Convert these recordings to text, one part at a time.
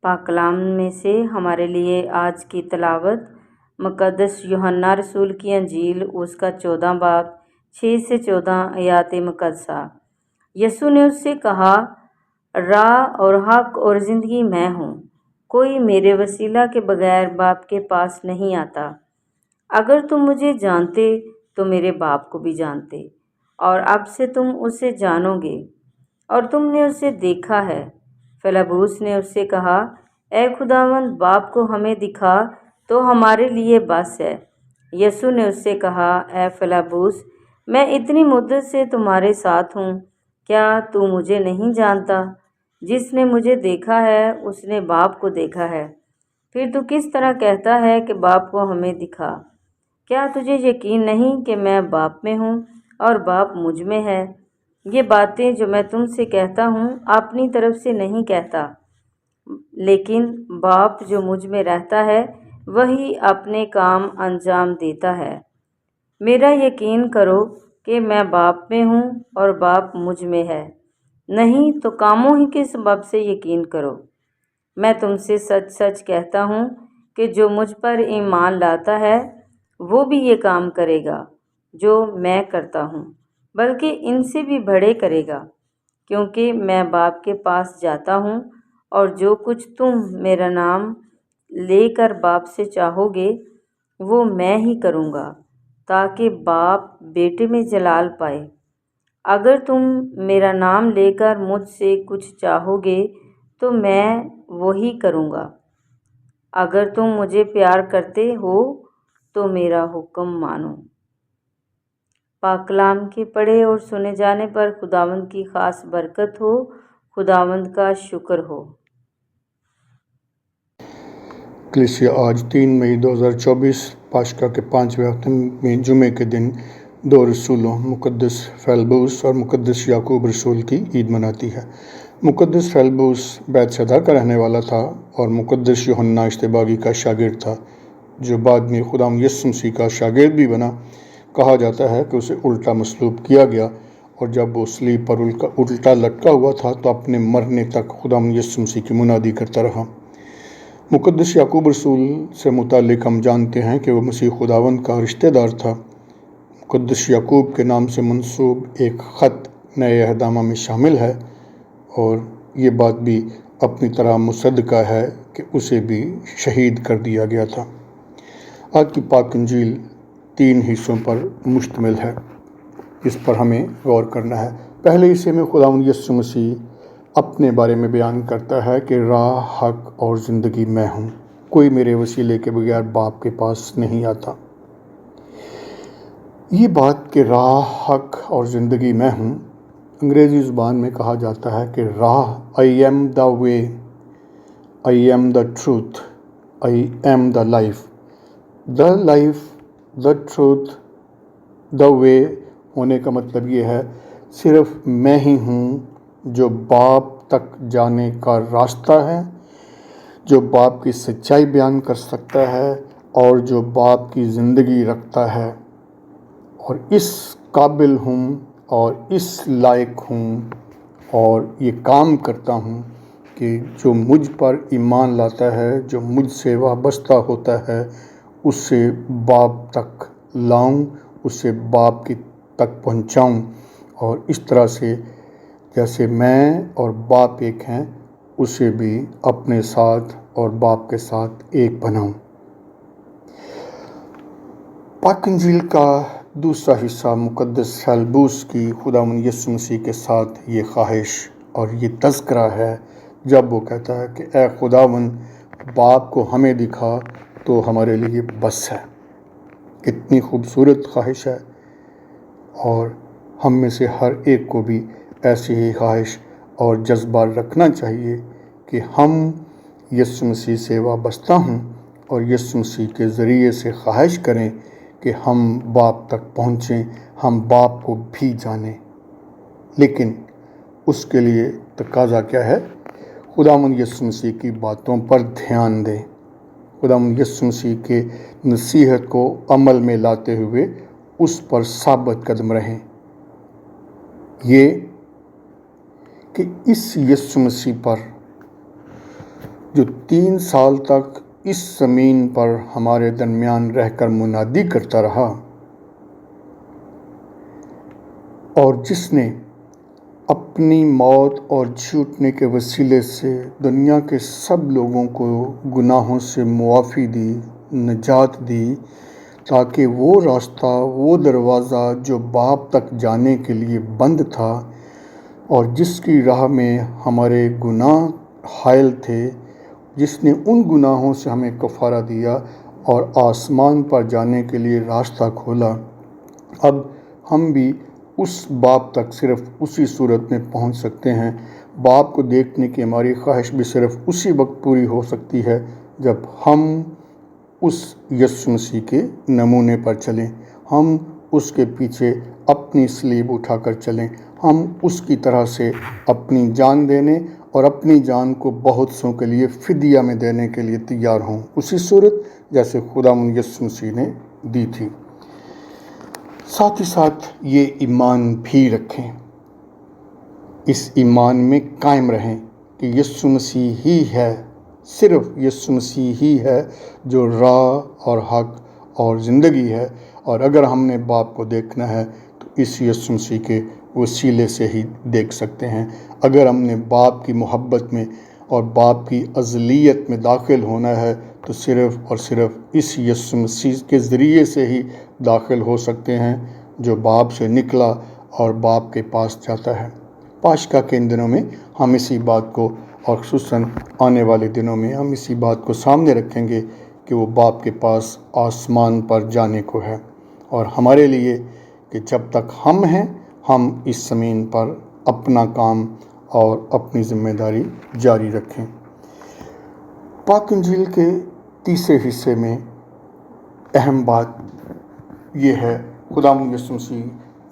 پاک کلام میں سے ہمارے لیے آج کی تلاوت مقدس یوحنا رسول کی انجیل اس کا 14 باب 6 سے 14 آیات مقدسہ۔ یسوع نے اس سے کہا، راہ اور حق اور زندگی میں ہوں، کوئی میرے وسیلہ کے بغیر باپ کے پاس نہیں آتا۔ اگر تم مجھے جانتے تو میرے باپ کو بھی جانتے، اور اب سے تم اسے جانو گے اور تم نے اسے دیکھا ہے۔ فیلبوس نے اس سے کہا، اے خداوند، باپ کو ہمیں دکھا تو ہمارے لیے بس ہے۔ یسوع نے اس سے کہا، اے فیلبوس، میں اتنی مدت سے تمہارے ساتھ ہوں، کیا تو مجھے نہیں جانتا؟ جس نے مجھے دیکھا ہے اس نے باپ کو دیکھا ہے۔ پھر تو کس طرح کہتا ہے کہ باپ کو ہمیں دکھا؟ کیا تجھے یقین نہیں کہ میں باپ میں ہوں اور باپ مجھ میں ہے؟ یہ باتیں جو میں تم سے کہتا ہوں اپنی طرف سے نہیں کہتا، لیکن باپ جو مجھ میں رہتا ہے وہی اپنے کام انجام دیتا ہے۔ میرا یقین کرو کہ میں باپ میں ہوں اور باپ مجھ میں ہے، نہیں تو کاموں ہی کے سبب سے یقین کرو۔ میں تم سے سچ سچ کہتا ہوں کہ جو مجھ پر ایمان لاتا ہے وہ بھی یہ کام کرے گا جو میں کرتا ہوں، بلکہ ان سے بھی بڑے کرے گا، کیونکہ میں باپ کے پاس جاتا ہوں، اور جو کچھ تم میرا نام لے کر باپ سے چاہو گے وہ میں ہی کروں گا، تاکہ باپ بیٹے میں جلال پائے۔ اگر تم میرا نام لے کر مجھ سے کچھ چاہو گے تو میں وہی کروں گا۔ اگر تم مجھے پیار کرتے ہو تو میرا حکم مانو۔ پاک کلام کے پڑھے اور سنے جانے پر خداوند کی خاص برکت ہو۔ خداوند کا شکر ہو۔ کلیسیا آج 3 مئی 2024 پاشکا کے 5ویں ہفتے میں جمعے کے دن 2 رسولوں مقدس فیلبوس اور مقدس یعقوب رسول کی عید مناتی ہے۔ مقدس فیلبوس بیت سیدا کا رہنے والا تھا اور مقدس یوحنا اشتباغی کا شاگرد تھا، جو بعد میں خداوند یسوع مسیح کا شاگرد بھی بنا۔ کہا جاتا ہے کہ اسے الٹا مصلوب کیا گیا، اور جب وہ صلیب پر الٹا لٹکا ہوا تھا تو اپنے مرنے تک خداوند یسوع مسیح کی منادی کرتا رہا۔ مقدس یعقوب رسول سے متعلق ہم جانتے ہیں کہ وہ مسیح خداوند کا رشتہ دار تھا۔ مقدس یعقوب کے نام سے منسوب ایک خط نئے عہد نامہ میں شامل ہے، اور یہ بات بھی اپنی طرح مصدقہ ہے کہ اسے بھی شہید کر دیا گیا تھا۔ آج کی پاک انجیل 3 حصوں پر مشتمل ہے، اس پر ہمیں غور کرنا ہے۔ پہلے حصے میں خداوند یسوع مسیح اپنے بارے میں بیان کرتا ہے کہ راہ، حق اور زندگی میں ہوں، کوئی میرے وسیلے کے بغیر باپ کے پاس نہیں آتا۔ یہ بات کہ راہ، حق اور زندگی میں ہوں، انگریزی زبان میں کہا جاتا ہے کہ راہ I am the way, I am the truth, I am the life. The life, the truth, the way ہونے کا مطلب یہ ہے صرف میں ہی ہوں جو باپ تک جانے کا راستہ ہے، جو باپ کی سچائی بیان کر سکتا ہے اور جو باپ کی زندگی رکھتا ہے، اور اس قابل ہوں اور اس لائق ہوں اور یہ کام کرتا ہوں کہ جو مجھ پر ایمان لاتا ہے، جو مجھ سے وابستہ ہوتا ہے، اسے باپ تک لاؤں، اسے باپ کی تک پہنچاؤں، اور اس طرح سے جیسے میں اور باپ ایک ہیں اسے بھی اپنے ساتھ اور باپ کے ساتھ ایک بناؤں۔ پاک انجیل کا دوسرا حصہ مقدس فیلبوس کی خداوند یسوع مسیح کے ساتھ یہ خواہش اور یہ تذکرہ ہے، جب وہ کہتا ہے کہ اے خداوند، باپ کو ہمیں دکھا تو ہمارے لیے بس ہے۔ کتنی خوبصورت خواہش ہے، اور ہم میں سے ہر ایک کو بھی ایسی ہی خواہش اور جذبہ رکھنا چاہیے کہ ہم یسوع مسیح سے وابستہ ہوں اور یسوع مسیح کے ذریعے سے خواہش کریں کہ ہم باپ تک پہنچیں، ہم باپ کو بھی جانیں۔ لیکن اس کے لیے تقاضا کیا ہے؟ خداوند یسوع مسیح کی باتوں پر دھیان دیں، خداوند یسوع مسیح کے نصیحت کو عمل میں لاتے ہوئے اس پر ثابت قدم رہیں۔ یہ کہ اس یسوع مسیح پر جو 3 سال تک اس زمین پر ہمارے درمیان رہ کر منادی کرتا رہا، اور جس نے اپنی موت اور جھوٹنے کے وسیلے سے دنیا کے سب لوگوں کو گناہوں سے معافی دی، نجات دی، تاکہ وہ راستہ، وہ دروازہ جو باپ تک جانے کے لیے بند تھا اور جس کی راہ میں ہمارے گناہ حائل تھے، جس نے ان گناہوں سے ہمیں کفارہ دیا اور آسمان پر جانے کے لیے راستہ کھولا، اب ہم بھی اس باپ تک صرف اسی صورت میں پہنچ سکتے ہیں۔ باپ کو دیکھنے کی ہماری خواہش بھی صرف اسی وقت پوری ہو سکتی ہے جب ہم اس یسوع مسیح کے نمونے پر چلیں، ہم اس کے پیچھے اپنی صلیب اٹھا کر چلیں، ہم اس کی طرح سے اپنی جان دینے اور اپنی جان کو بہت سوں کے لیے فدیہ میں دینے کے لیے تیار ہوں، اسی صورت جیسے خداوند یسوع مسیح نے دی تھی۔ ساتھ ہی ساتھ یہ ایمان بھی رکھیں، اس ایمان میں قائم رہیں کہ یسوع مسیح ہی ہے، صرف یسوع مسیح ہی ہے جو راہ اور حق اور زندگی ہے، اور اگر ہم نے باپ کو دیکھنا ہے تو اس یسوع مسیح کے وسیلے سے ہی دیکھ سکتے ہیں۔ اگر ہم نے باپ کی محبت میں اور باپ کی ازلیت میں داخل ہونا ہے تو صرف اور صرف اس یسوع مسیح کے ذریعے سے ہی داخل ہو سکتے ہیں جو باپ سے نکلا اور باپ کے پاس جاتا ہے۔ پاشکا کے ان دنوں میں ہم اسی بات کو، اور خصوصاً آنے والے دنوں میں ہم اسی بات کو سامنے رکھیں گے کہ وہ باپ کے پاس آسمان پر جانے کو ہے، اور ہمارے لیے کہ جب تک ہم ہیں ہم اس زمین پر اپنا کام اور اپنی ذمہ داری جاری رکھیں۔ پاک انجیل کے تیسرے حصے میں اہم بات یہ ہے، خداوند یسوع مسیح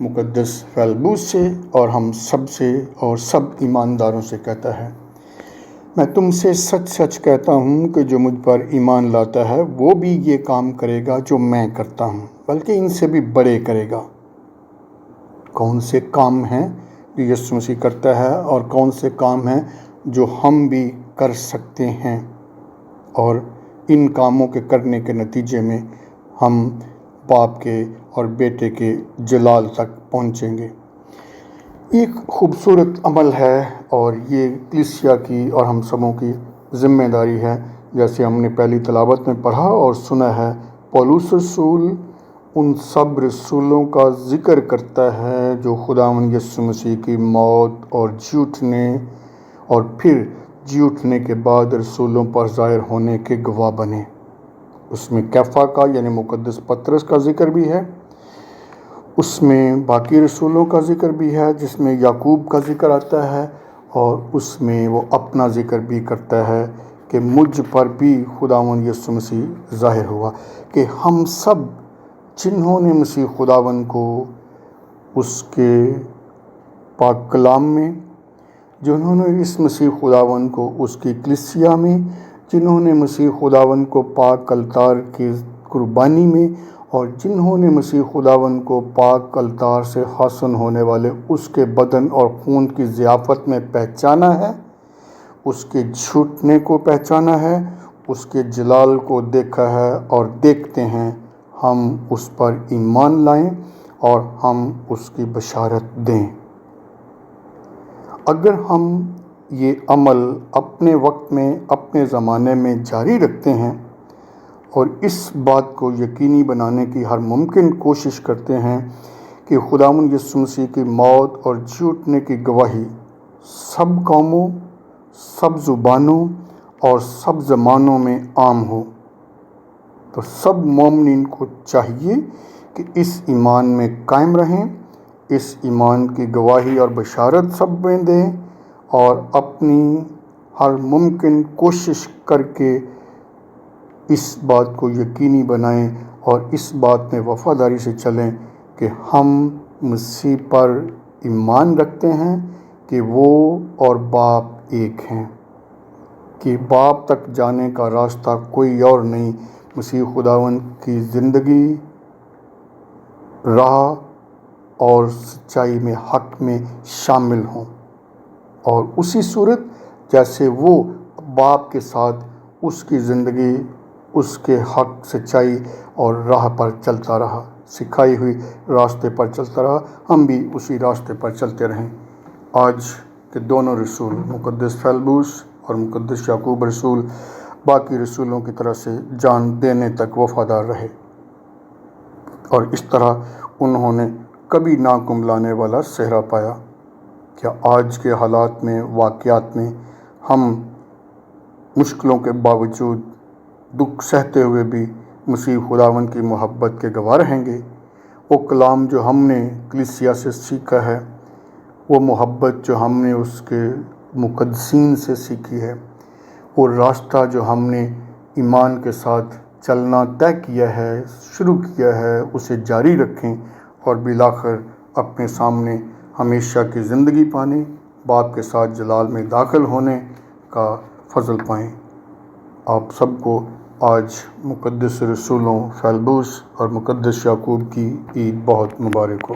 مقدس فیلبوس سے اور ہم سب سے اور سب ایمانداروں سے کہتا ہے، میں تم سے سچ سچ کہتا ہوں کہ جو مجھ پر ایمان لاتا ہے وہ بھی یہ کام کرے گا جو میں کرتا ہوں، بلکہ ان سے بھی بڑے کرے گا۔ کون سے کام ہیں جو یسوع مسیح کرتا ہے اور کون سے کام ہیں جو ہم بھی کر سکتے ہیں، اور ان کاموں کے کرنے کے نتیجے میں ہم باپ کے اور بیٹے کے جلال تک پہنچیں گے۔ ایک خوبصورت عمل ہے، اور یہ کلیسیا کی اور ہم سبوں کی ذمہ داری ہے، جیسے ہم نے پہلی تلاوت میں پڑھا اور سنا ہے۔ پولس رسول ان سب رسولوں کا ذکر کرتا ہے جو خداوند یسوع مسیح کی موت اور جھوٹنے اور پھر جھوٹنے کے بعد رسولوں پر ظاہر ہونے کے گواہ بنے۔ اس میں کیفا کا یعنی مقدس پطرس کا ذکر بھی ہے، اس میں باقی رسولوں کا ذکر بھی ہے، جس میں یعقوب کا ذکر آتا ہے، اور اس میں وہ اپنا ذکر بھی کرتا ہے کہ مجھ پر بھی خداوند یسوع مسیح ظاہر ہوا، کہ ہم سب جنہوں نے مسیح خداوند کو اس کے پاک کلام میں، جنہوں نے اس مسیح خداوند کو اس کی کلیسیا میں، جنہوں نے مسیح خداوند کو پاک الطار کی قربانی میں، اور جنہوں نے مسیح خداوند کو پاک الطار سے حاصل ہونے والے اس کے بدن اور خون کی ضیافت میں پہچانا ہے، اس کے جھوٹنے کو پہچانا ہے، اس کے جلال کو دیکھا ہے اور دیکھتے ہیں، ہم اس پر ایمان لائیں اور ہم اس کی بشارت دیں۔ اگر ہم یہ عمل اپنے وقت میں، اپنے زمانے میں جاری رکھتے ہیں اور اس بات کو یقینی بنانے کی ہر ممکن کوشش کرتے ہیں کہ خداوند یسوع مسیح کی موت اور جھوٹنے کی گواہی سب قوموں، سب زبانوں اور سب زمانوں میں عام ہو، تو سب مومنین کو چاہیے کہ اس ایمان میں قائم رہیں، اس ایمان کی گواہی اور بشارت سب میں دیں، اور اپنی ہر ممکن کوشش کر کے اس بات کو یقینی بنائیں اور اس بات میں وفاداری سے چلیں کہ ہم مسیح پر ایمان رکھتے ہیں کہ وہ اور باپ ایک ہیں، کہ باپ تک جانے کا راستہ کوئی اور نہیں، مسیح خداوند کی زندگی، راہ اور سچائی میں، حق میں شامل ہوں، اور اسی صورت جیسے وہ باپ کے ساتھ اس کی زندگی اس کے حق سچائی اور راہ پر چلتا رہا، سکھائی ہوئی راستے پر چلتا رہا۔ ہم بھی اسی راستے پر چلتے رہیں۔ آج کے دونوں رسول مقدس فیلبوس اور مقدس یعقوب رسول باقی رسولوں کی طرح سے جان دینے تک وفادار رہے، اور اس طرح انہوں نے کبھی نہ کملانے والا صحرا پایا۔ کیا آج کے حالات میں، واقعات میں ہم مشکلوں کے باوجود، دکھ سہتے ہوئے بھی مسیح خداوند کی محبت کے گواہ رہیں گے؟ وہ کلام جو ہم نے کلیسیا سے سیکھا ہے، وہ محبت جو ہم نے اس کے مقدسین سے سیکھی ہے، وہ راستہ جو ہم نے ایمان کے ساتھ چلنا طے کیا ہے، شروع کیا ہے، اسے جاری رکھیں اور بالآخر اپنے سامنے ہمیشہ کی زندگی پانے، باپ کے ساتھ جلال میں داخل ہونے کا فضل پائیں۔ آپ سب کو آج مقدس رسولوں فیلبوس اور مقدس یعقوب کی عید بہت مبارک ہو۔